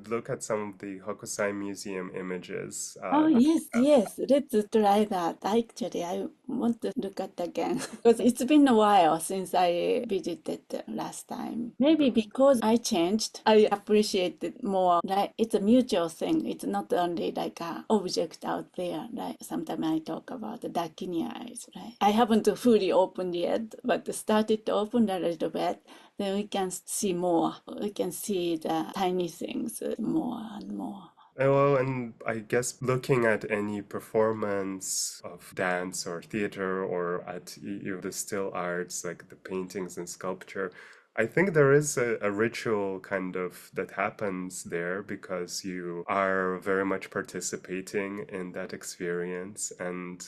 would look at some of the Hokusai Museum images Oh, that yes, yes. Let's try that. Actually, I want to look at again because it's been a while since I visited last time. Maybe because I changed, I appreciate it more. Like it's a mutual thing. It's not only like a object out there. Like sometimes I talk about the Dakini eyes, right? I haven't fully opened yet, but started to open a little bit. Then we can see more. We can see the tiny things more and more. Well, and I guess looking at any performance of dance or theater or at the still arts, like the paintings and sculpture, I think there is a ritual kind of that happens there because you are very much participating in that experience. And,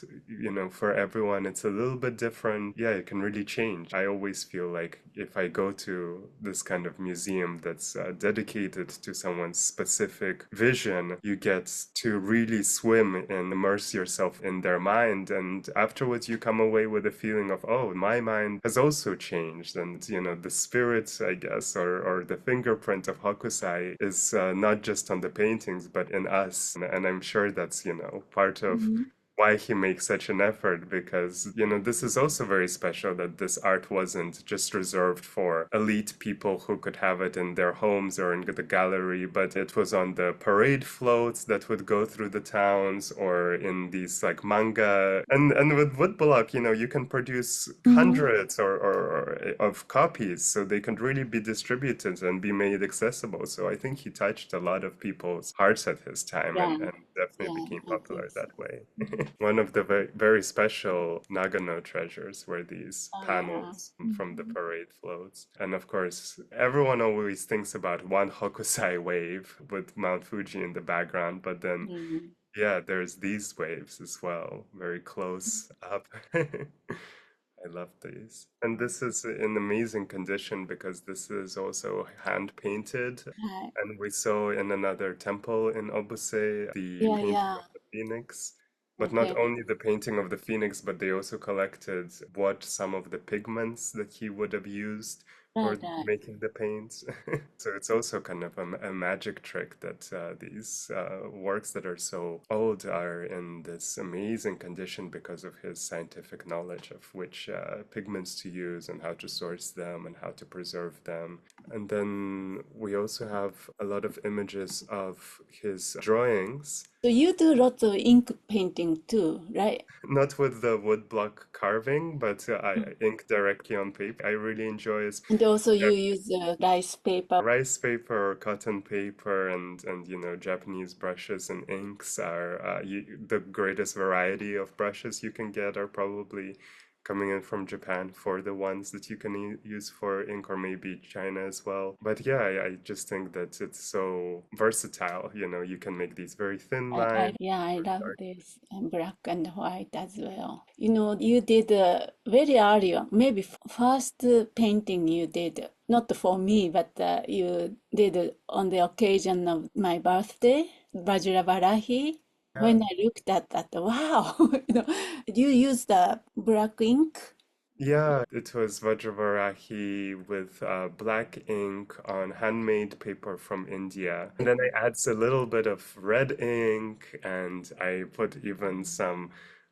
for everyone, it's a little bit different. Yeah, it can really change. I always feel like if I go to this kind of museum that's dedicated to someone's specific vision, you get to really swim and immerse yourself in their mind. And afterwards, you come away with a feeling of, oh, my mind has also changed. And, the spirit, I guess, or the fingerprint of Hokusai is not just on the paintings, but in us. And I'm sure that's, part of Mhm. why he makes such an effort because this is also very special that this art wasn't just reserved for elite people who could have it in their homes or in the gallery, but it was on the parade floats that would go through the towns or in these like manga and with woodblock you can produce Mhm. hundreds or of copies so they can really be distributed and be made accessible. So I think he touched a lot of people's hearts at his time Yeah, and definitely yeah, became I think popular so. that way. Mhm. One of the very, very special Nagano treasures were these Oh, yeah. panels from the Mhm. parade floats. And of course, everyone always thinks about one Hokusai wave with Mount Fuji in the background, but then, Mhm. yeah, there's these waves as well, very close up. I love these. And this is in amazing condition because this is also hand painted. Right. And we saw in another temple in Obuse the Yeah, painting yeah. of the phoenix. But not Okay. only the painting of the phoenix, but they also collected what some of the pigments that he would have used Right, for right. making the paints. So it's also kind of a magic trick that these works that are so old are in this amazing condition because of his scientific knowledge of which pigments to use and how to source them and how to preserve them. And then we also have a lot of images of his drawings, So you do lots of ink painting too, right? not with the woodblock carving, but Mm. I ink directly on paper. I really enjoy it. And also you use rice paper. Rice paper or cotton paper and Japanese brushes and inks are the greatest variety of brushes you can get are probably coming in from Japan for the ones that you can use for ink or maybe China as well. But yeah, I just think that it's so versatile. You can make these very thin lines. Yeah, I love this black and white as well. You know, you did very early on, maybe first painting you did, not for me, but you did on the occasion of my birthday, Vajravarahi. Yeah. When I looked at that, wow, you use the black ink. Yeah, it was Vajravarahi with black ink on handmade paper from India. And then I add a little bit of red ink and I put even some,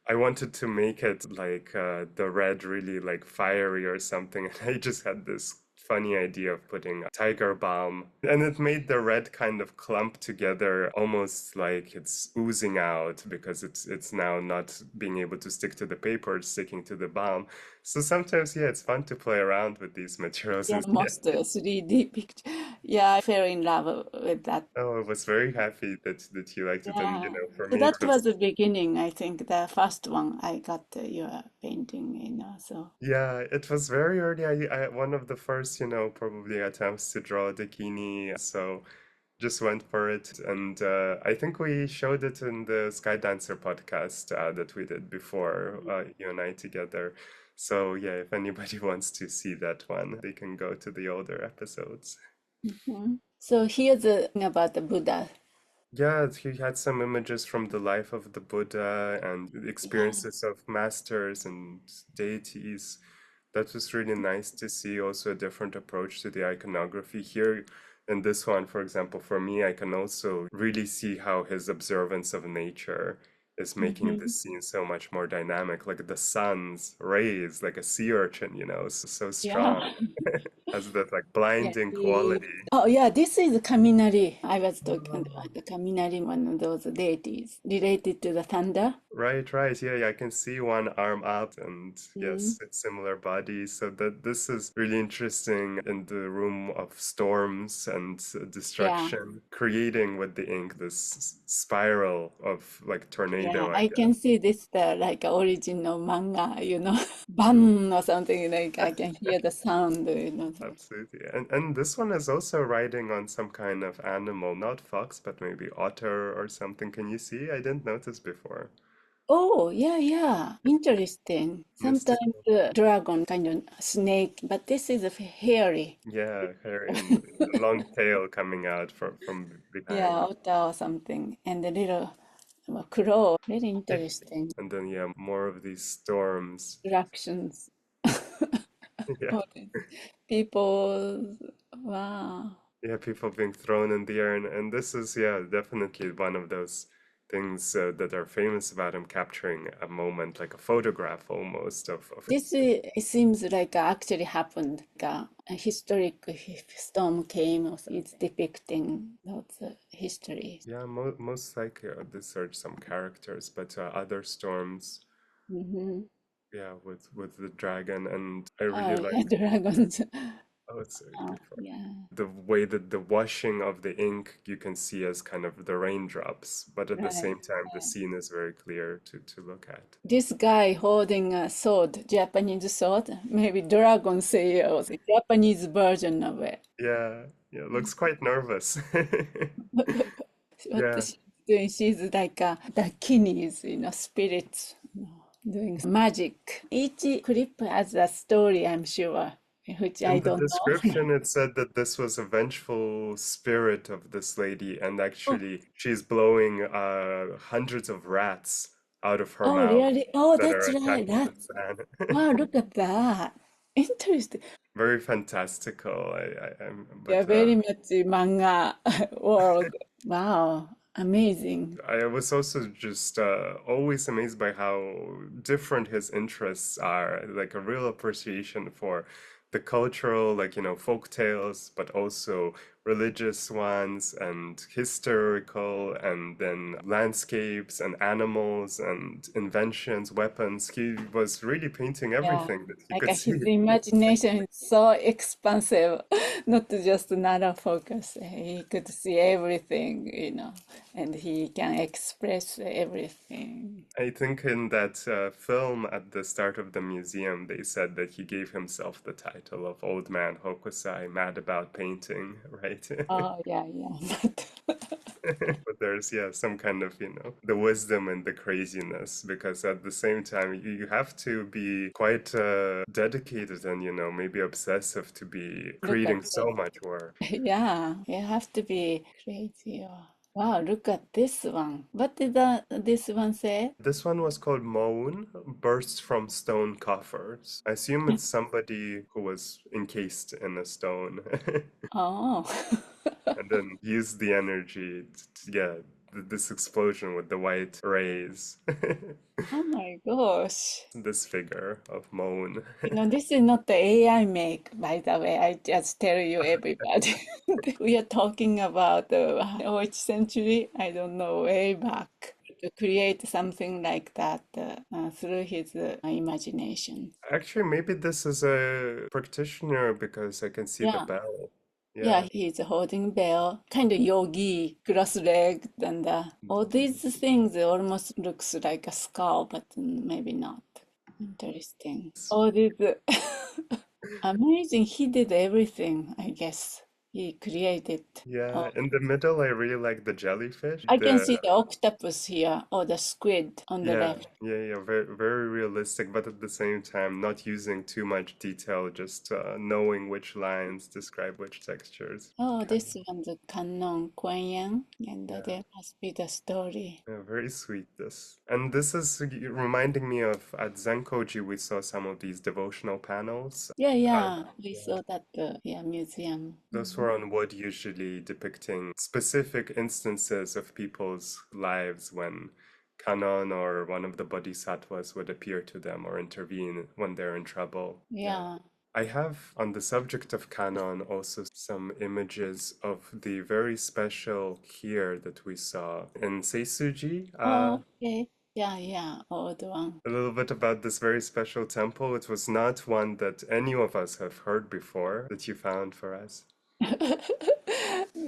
I wanted to make it like the red really like fiery or something. And I just had this funny idea of putting tiger balm and it made the red kind of clump together almost like it's oozing out because it's now not being able to stick to the paper, it's sticking to the balm. So sometimes, yeah, it's fun to play around with these materials Yeah, and see most 3D picture. Yeah, I fell in love with that. oh, I was very happy that you liked it. And Yeah, for so me, it that was was the beginning. I think the first one I got your painting, so yeah, it was very early. I one of the first, probably attempts to draw Dakini. So just went for it, and I think we showed it in the Sky Dancer podcast that we did before, you and I together. So yeah, if anybody wants to see that one, they can go to the older episodes. Mhm. So here's the thing about the Buddha. Yeah, he had some images from the life of the Buddha and the Yeah, experiences of masters and deities. That was really nice to see also a different approach to the iconography. Here, In this one, for example, for me, I can also really see how his observance of nature is making the Hmm. scene so much more dynamic. Like the sun's rays, like a sea urchin, so strong, Yeah. has that like Yeah. blinding quality. Oh, yeah, this is Kaminari. I was talking Oh. about the Kaminari, one of those deities related to the thunder. Right, right. Yeah, yeah, I can see one arm up and Mm. yes, it's similar body. So that this is really interesting in the room of storms and Yeah. destruction, creating with the ink this spiral of like Yeah, tornado, I I can guess. see this the like original manga, Mm, bang or something like I can hear the sound. absolutely. And this one is also riding on some kind of animal, not fox, but maybe otter or something. Can you see? I didn't notice before. Oh, yeah, yeah. Interesting. Sometimes Mystical. the dragon kind of snake, but this is a hairy. Yeah, hairy and a long tail coming out from Yeah, behind. otter or something. And the little crow. Very interesting. And then yeah, more of these storms. Reactions. Yeah. All these people. Wow. Yeah, people being thrown in the air and this is yeah, definitely one of those things that are famous about him capturing a moment like a photograph almost of This it seems like actually happened. Like a historic storm came. Also, it's depicting those histories. yeah, most likely these are some characters, but other storms, Mm-hmm. yeah, with the dragon and I Oh, really yeah, like dragons. oh, it's so beautiful. Yeah, The way that the washing of the ink you can see as kind of the raindrops, but at the right. same time the scene is very clear to look at. This guy holding a sword, Japanese sword, maybe dragon sail, the Japanese version of it. Yeah, yeah, looks quite nervous. What Yeah, she's doing, she's like a Dakinis, spirits, doing magic. Each clip has a story, I'm sure, which I in the don't know. description it said that this was a vengeful spirit of this lady, and Oh, actually she's blowing hundreds of rats out of her oh, mouth really? Oh, that that's are right. attacking the That's fan. wow. Look at that. Interesting. Very fantastical. Yeah, But very much manga world. Wow, amazing. I was also just always amazed by how different his interests are. Like a real appreciation for the cultural, like, folk tales, but also religious ones and historical, and then landscapes and animals and inventions, weapons. He was really painting Yeah, everything that he like could his see. imagination is so expansive, not just narrow focus. He could see everything, and he can express everything. I think in that film at the start of the museum, they said that he gave himself the title of Old Man Hokusai, mad about painting, right? Oh, yeah, yeah. But there's, yeah, some kind of, the wisdom and the craziness, because at the same time, you have to be quite dedicated and, maybe obsessive to be Look at creating so this. much work. Yeah, you have to be crazy. Wow, look at this one. What did this one say? This one was called Moan, bursts from stone coffers. I assume it's somebody who was encased in a stone Oh. and then used the energy to yeah, this explosion with the white rays. Oh my gosh. This figure of Moan. This is not the AI make, by the way. I just tell you, everybody. We are talking about which century? I don't know, way back. To create something like that through his imagination. Actually, maybe this is a practitioner because I can see the Yeah. bell. Yeah, Yeah. he's holding bell, kind of yogi, cross-legged, and all these things almost looks like a skull, but maybe not. Interesting. All these amazing. He did everything, I guess. He created. Yeah, Oh, in the middle, I really like the jellyfish. I can The see the octopus here, or the squid on the Yeah, left. yeah, yeah, very, very realistic, but at the same time, not using too much detail, just knowing which lines describe which textures. Oh, Kind this one's a Kannon Kwan, and yeah, there must be the story. yeah, very sweet this. And this is reminding me of at Zenkoji, we saw some of these devotional panels. Yeah, Uh, yeah, we yeah, saw that, yeah, museum. those paper on wood, usually depicting specific instances of people's lives when Kanon or one of the bodhisattvas would appear to them or intervene when they're in trouble. Yeah. Yeah. I have, on the subject of Kanon, also some images of the very special here that we saw in Seisuji. Oh, okay. Yeah, yeah, old one. A little bit about this very special temple. It was not one that any of us have heard before that you found for us.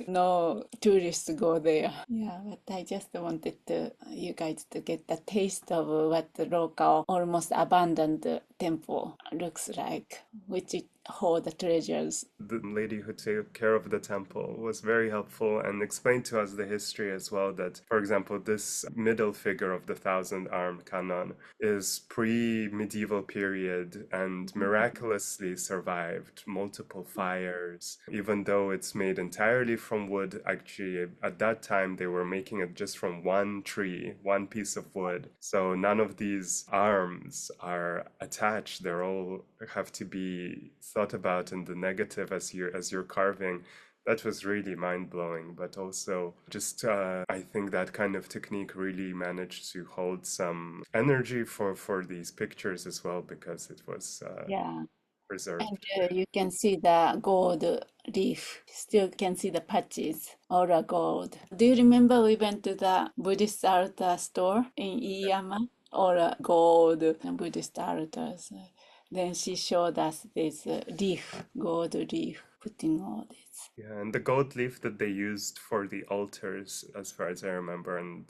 No tourists go there. Yeah, but I just wanted to you guys to get the taste of what the local, almost abandoned temple looks like, which it hold the treasures. The lady who took care of the temple was very helpful and explained to us the history as well. That, for example, this middle figure of the thousand armed Kannon is pre-medieval period and miraculously survived multiple fires. Even though it's made entirely from wood, actually at that time they were making it just from one tree, one piece of wood. So none of these arms are attached. They're all have to be thought about in the negative as you're carving. That was really mind-blowing, but also just I think that kind of technique really managed to hold some energy for these pictures as well because it was Yeah. And preserved. you can see the gold leaf. Still can see the patches, all are gold. Do you remember we went to the Buddhist art store in Iyama? All are gold Buddhist altars. Then she showed us this leaf, gold leaf, putting all this. Yeah, and the gold leaf that they used for the altars, as far as I remember, and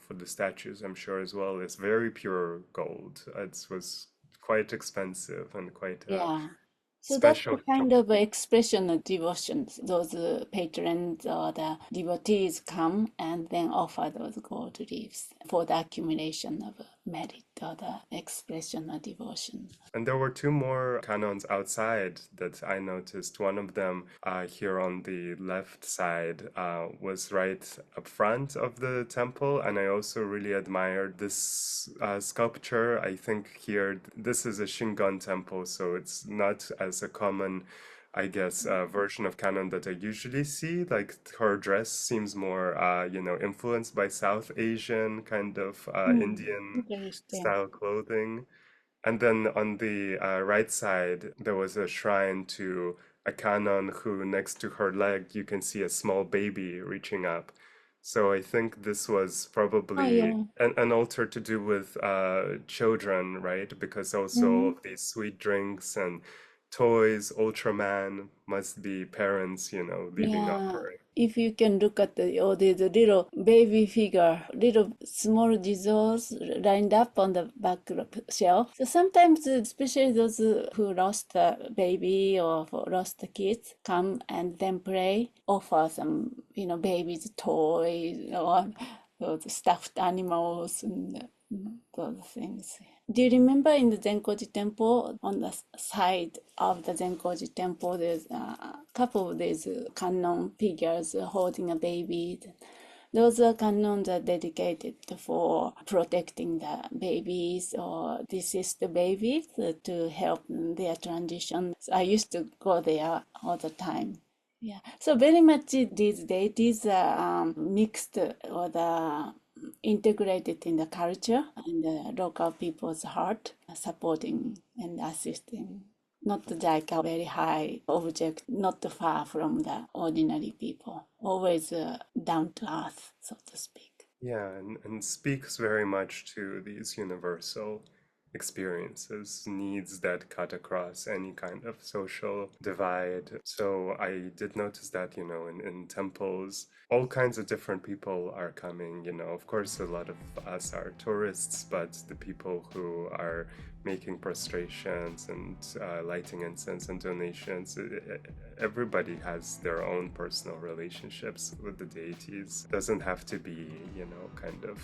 for the statues, I'm sure as well, is very pure gold. It was quite expensive and quite Yeah. So that's the special. kind of expression of devotion. Those patrons or the devotees come and then offer those gold leaves for the accumulation of merit or the expression of devotion. And there were two more canons outside that I noticed. One of them here on the left side was right up front of the temple, and I also really admired this sculpture. I think here this is a Shingon temple, so it's not as a common, I guess, version of canon that I usually see. Like her dress seems more, influenced by South Asian kind of Hmm. Indian Interesting. style clothing. And then on the right side, there was a shrine to a canon who, next to her leg, you can see a small baby reaching up. So I think this was Oh, probably yeah. an altar to do with children, right? Because also all Mhm. of these sweet drinks and toys, Ultraman must be parents, leaving Yeah, offering. if you can look at all these little baby figure, little small Jesus lined up on the back shelf. So sometimes, especially those who lost a baby or who lost the kids, come and then pray, offer some, baby's toys or those stuffed animals and those things. Do you remember in the Zenkoji temple, on the side of the Zenkoji temple, there's a couple of these Kannon figures holding a baby. Those canons are dedicated for protecting the babies or deceased babies to help their transition. So I used to go there all the time. Yeah. So very much these deities are mixed or the integrated in the culture and the local people's heart, supporting and assisting. Not like a very high object, not far from the ordinary people, always down to earth, so to speak. Yeah, and speaks very much to these universal experiences, needs that cut across any kind of social divide. So I did notice that, in temples, all kinds of different people are coming. Of course, a lot of us are tourists, but the people who are making prostrations and lighting incense and donations, everybody has their own personal relationships with the deities. Doesn't have to be, kind of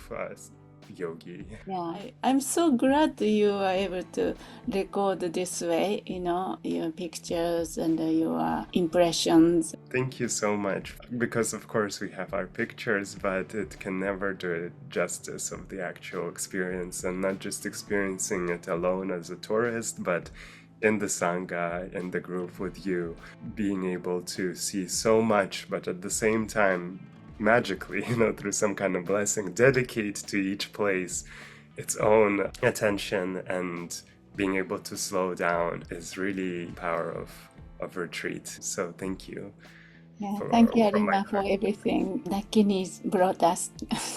yogi. Yeah, I'm so glad you are able to record this way, your pictures and your impressions. Thank you so much. Because, of course, we have our pictures, but it can never do justice of the actual experience and not just experiencing it alone as a tourist, but in the Sangha, in the group with you, being able to see so much, but at the same time, magically, through some kind of blessing, dedicate to each place its own attention, and being able to slow down is really the power of retreat. So thank you Yeah, thank you, from my Arima, for everything. Dakinis brought us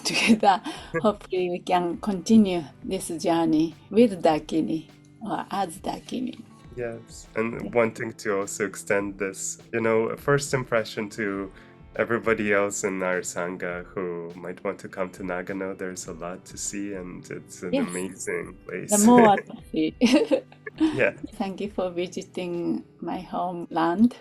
together. Hopefully, we can continue this journey with Dakini or as Dakini. Yes, and wanting to also extend this, first impression to everybody else in our Sangha who might want to come to Nagano. There's a lot to see, and it's an Yes, amazing the place. more to see. Yeah. Thank you for visiting my homeland.